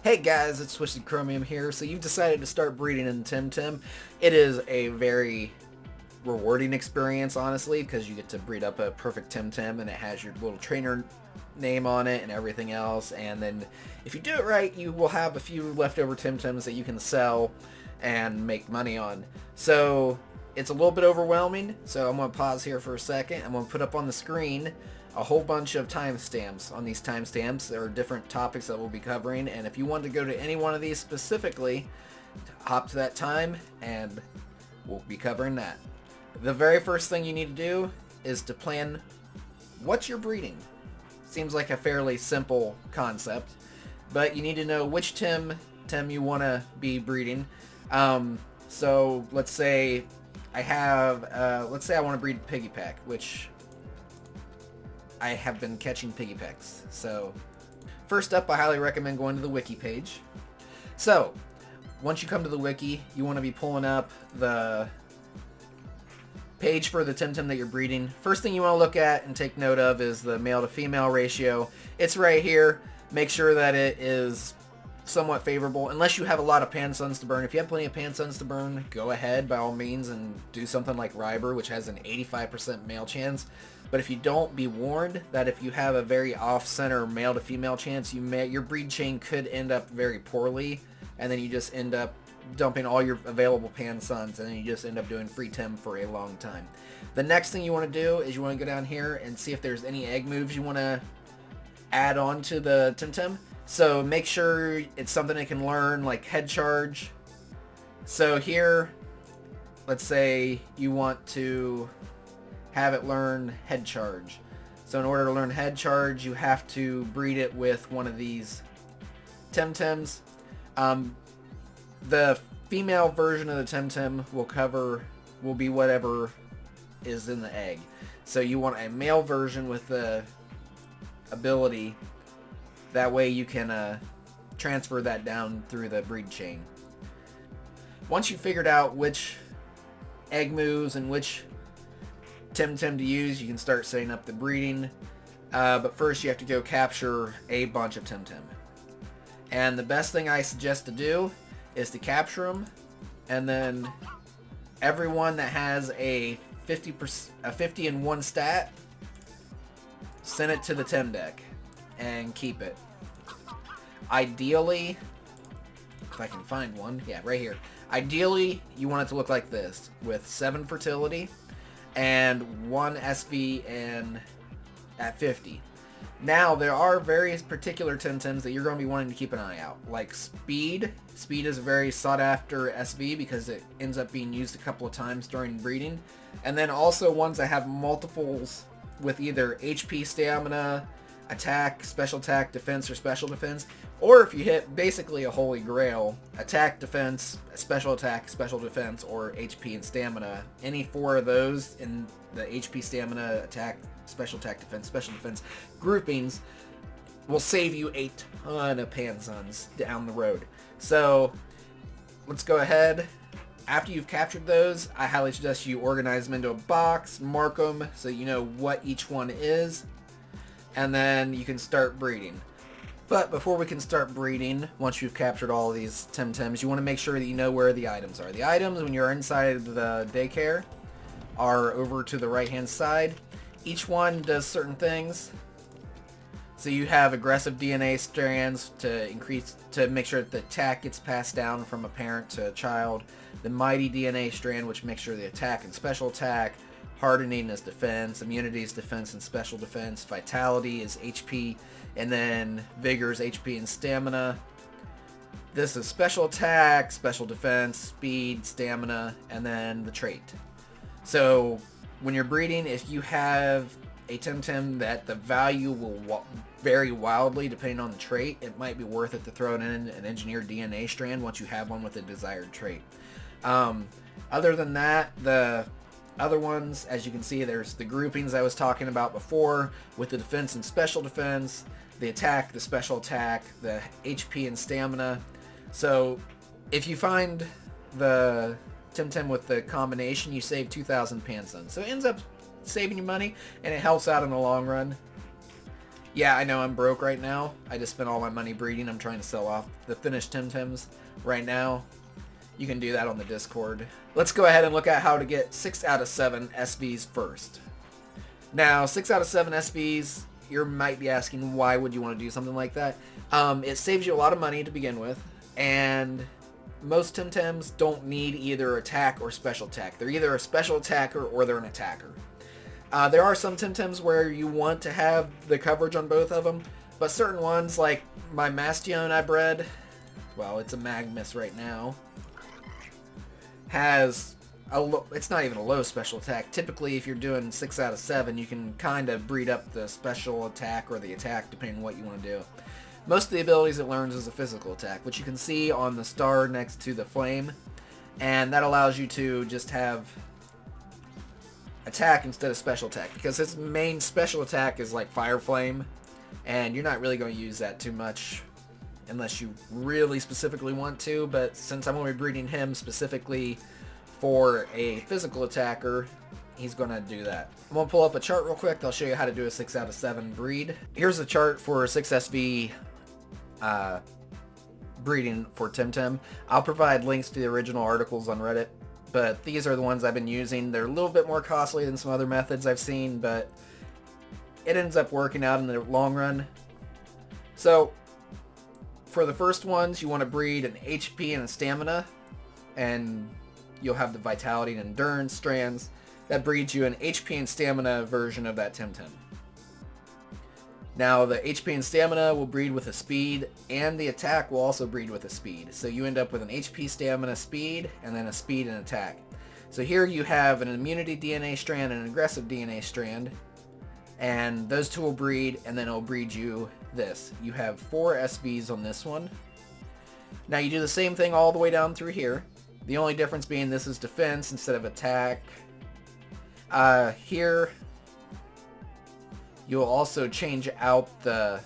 Hey guys, it's Twisted Chromium here. So you've decided to start breeding in Temtem. It is a very rewarding experience, honestly, because you get to breed up a perfect Temtem and it has your little trainer name on it and everything else. And then if you do it right, you will have a few leftover Temtems that you can sell and make money on. So it's a little bit overwhelming, so I'm going to pause here for a second. I'm going to put up on the screen a whole bunch of timestamps. On these timestamps, there are different topics that we'll be covering, and if you want to go to any one of these specifically, hop to that time and we'll be covering that. The very first thing you need to do is to plan what you're breeding. Seems like a fairly simple concept, but you need to know which Tem you want to be breeding. So let's say I want to breed Piggypack, which I have been catching Piggypacks. So first up, I highly recommend going to the wiki page. So once you come to the wiki, you want to be pulling up the page for the Temtem that you're breeding. First thing you want to look at and take note of is the male to female ratio. It's right here. Make sure that it is somewhat favorable, unless you have a lot of Pansuns to burn. If you have plenty of Pansuns to burn, go ahead by all means and do something like Ryber, which has an 85% male chance. But if you don't, be warned that if you have a very off-center male to female chance, your breed chain could end up very poorly, and then you just end up dumping all your available Pansuns, and then you just end up doing free Tem for a long time. The next thing you want to do is you want to go down here and see if there's any egg moves you want to add on to the Temtem. So make sure it's something it can learn, like Head Charge. So here, let's say you want to have it learn Head Charge. So in order to learn Head Charge, you have to breed it with one of these Temtems. The female version of the Temtem will be whatever is in the egg. So you want a male version with the ability. That way you can transfer that down through the breed chain. Once you've figured out which egg moves and which Temtem to use, you can start setting up the breeding. But first you have to go capture a bunch of Temtem. And the best thing I suggest to do is to capture them, and then everyone that has a 50 in one stat, send it to the Tem deck and keep it. Ideally, if I can find one, yeah, right here. Ideally, you want it to look like this, with 7 fertility and 1 SV and at 50. Now, there are various particular Temtems that you're going to be wanting to keep an eye out, like Speed. Speed is a very sought after SV because it ends up being used a couple of times during breeding. And then also ones that have multiples with either HP, Stamina, Attack, Special Attack, Defense, or Special Defense. Or if you hit basically a holy grail, Attack, Defense, Special Attack, Special Defense, or HP and Stamina. Any 4 of those in the HP, Stamina, Attack, Special Defense groupings will save you a ton of Pansuns down the road. So let's go ahead. After you've captured those, I highly suggest you organize them into a box, mark them so you know what each one is, and then you can start breeding. But before we can start breeding, once you've captured all of these Temtems, you want to make sure that you know where the items are. The items, when you're inside the daycare, are over to the right hand side. Each one does certain things. So you have aggressive DNA strands to make sure that the attack gets passed down from a parent to a child. The mighty DNA strand, which makes sure the attack and special attack. Hardening is defense. Immunity is defense and special defense. Vitality is HP. And then vigor is HP and stamina. This is special attack, special defense, speed, stamina, and then the trait. So when you're breeding, if you have a Temtem that the value will vary wildly depending on the trait, it might be worth it to throw in an engineered DNA strand once you have one with a desired trait. Other than that, the other ones, as you can see, there's the groupings I was talking about before with the defense and special defense, the attack, the special attack, the HP and stamina. So if you find the Temtem with the combination, you save 2,000 Pansuns. So it ends up saving you money, and it helps out in the long run. Yeah, I know I'm broke right now. I just spent all my money breeding. I'm trying to sell off the finished Temtems right now. You can do that on the Discord. Let's go ahead and look at how to get 6 out of 7 SVs first. Now, 6 out of 7 SVs, you might be asking, why would you want to do something like that? It saves you a lot of money to begin with, and most Temtems don't need either attack or special attack. They're either a special attacker or they're an attacker. There are some Temtems where you want to have the coverage on both of them, but certain ones, like my Mastion I bred, well, it's a Magmus right now, has it's not even a low special attack. Typically, if you're doing 6 out of 7, you can kind of breed up the special attack or the attack depending on what you want to do. Most of the abilities it learns is a physical attack, which you can see on the star next to the flame, and that allows you to just have attack instead of special attack, because his main special attack is like Fire Flame, and you're not really going to use that too much unless you really specifically want to, but since I'm only breeding him specifically for a physical attacker, he's going to do that. I'm going to pull up a chart real quick. I'll show you how to do a 6 out of 7 breed. Here's a chart for 6SV breeding for Temtem. I'll provide links to the original articles on Reddit, but these are the ones I've been using. They're a little bit more costly than some other methods I've seen, but it ends up working out in the long run. So for the first ones, you want to breed an HP and a stamina, and you'll have the vitality and endurance strands. That breeds you an HP and stamina version of that Temtem. Now the HP and stamina will breed with a speed, and the attack will also breed with a speed. So you end up with an HP, stamina, speed, and then a speed and attack. So here you have an immunity DNA strand and an aggressive DNA strand, and those two will breed, and then it'll breed you this. You have 4 SVs on this one. Now you do the same thing all the way down through here. The only difference being this is defense instead of attack. Here you'll also change out the...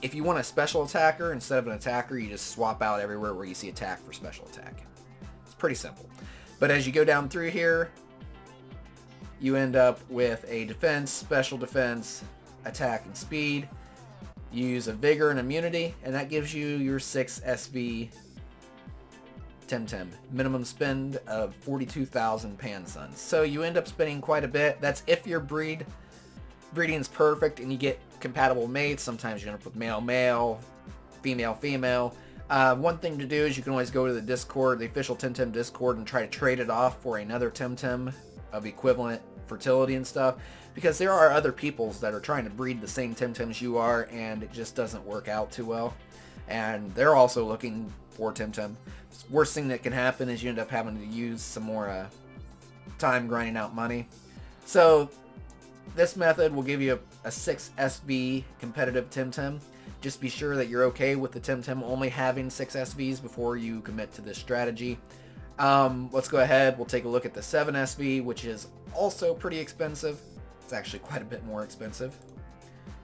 If you want a special attacker instead of an attacker, you just swap out everywhere where you see attack for special attack. It's pretty simple. But as you go down through here, you end up with a defense, special defense, attack, and speed. You use a vigor and immunity, and that gives you your 6 SV Temtem. Minimum spend of 42,000 Pansuns. So you end up spending quite a bit. That's if your breeding's perfect and you get compatible mates. Sometimes you end up with male-male, female-female. One thing to do is you can always go to the Discord, the official Temtem Discord, and try to trade it off for another Temtem of equivalent fertility and stuff, because there are other peoples that are trying to breed the same Temtems you are, and it just doesn't work out too well. And they're also looking for Temtem. Worst thing that can happen is you end up having to use some more time grinding out money. So this method will give you a 6 SV competitive Temtem. Just be sure that you're okay with the Temtem only having 6 SVs before you commit to this strategy. Let's go ahead. We'll take a look at the 7 SV, which is also pretty expensive. It's actually quite a bit more expensive.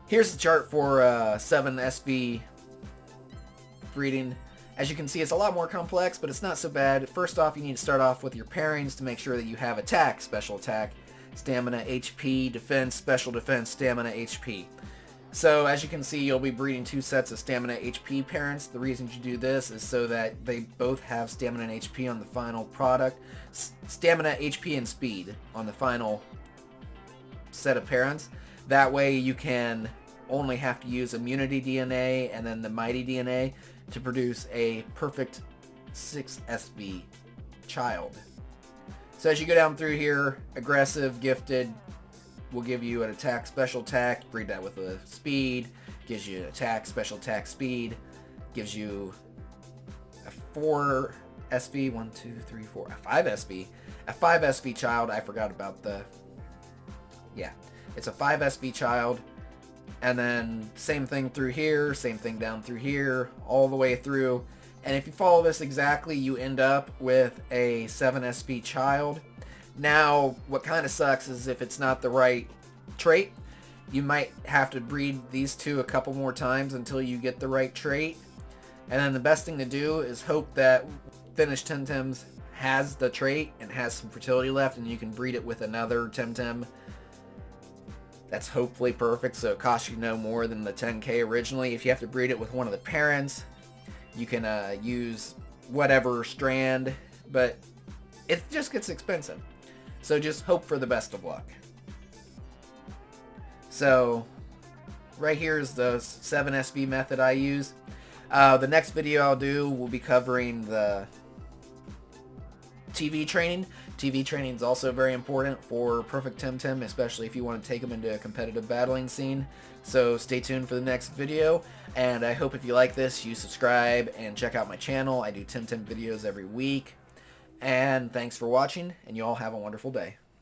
Here's the chart for 7 SV breeding. As you can see, it's a lot more complex, but it's not so bad. First off, you need to start off with your pairings to make sure that you have attack, special attack, stamina, HP, defense, special defense, stamina, HP. So as you can see, you'll be breeding 2 sets of stamina HP parents. The reason you do this is so that they both have stamina and HP on the final product. Stamina, HP, and speed on the final set of parents. That way you can only have to use immunity DNA and then the mighty DNA to produce a perfect 6 SV child. So as you go down through here, aggressive, gifted, will give you an attack, special attack, breed that with a speed, gives you an attack, special attack, speed, gives you a 4 SV, 1, 2, 3, 4, a 5 SV, a 5 SV child. I forgot about the, yeah, it's a 5 SV child, and then same thing through here, same thing down through here, all the way through. And if you follow this exactly, you end up with a 7 SV child. Now, what kind of sucks is if it's not the right trait, you might have to breed these two a couple more times until you get the right trait. And then the best thing to do is hope that finished Temtems has the trait and has some fertility left, and you can breed it with another Temtem That's hopefully perfect, so it costs you no more than the 10K originally. If you have to breed it with one of the parents, you can use whatever strand, but it just gets expensive. So just hope for the best of luck. So right here is the 7SV method I use. The next video I'll do will be covering the TV training. TV training is also very important for Perfect Temtem, especially if you want to take them into a competitive battling scene. So stay tuned for the next video, and I hope if you like this, you subscribe and check out my channel. I do Temtem videos every week. And thanks for watching, and you all have a wonderful day.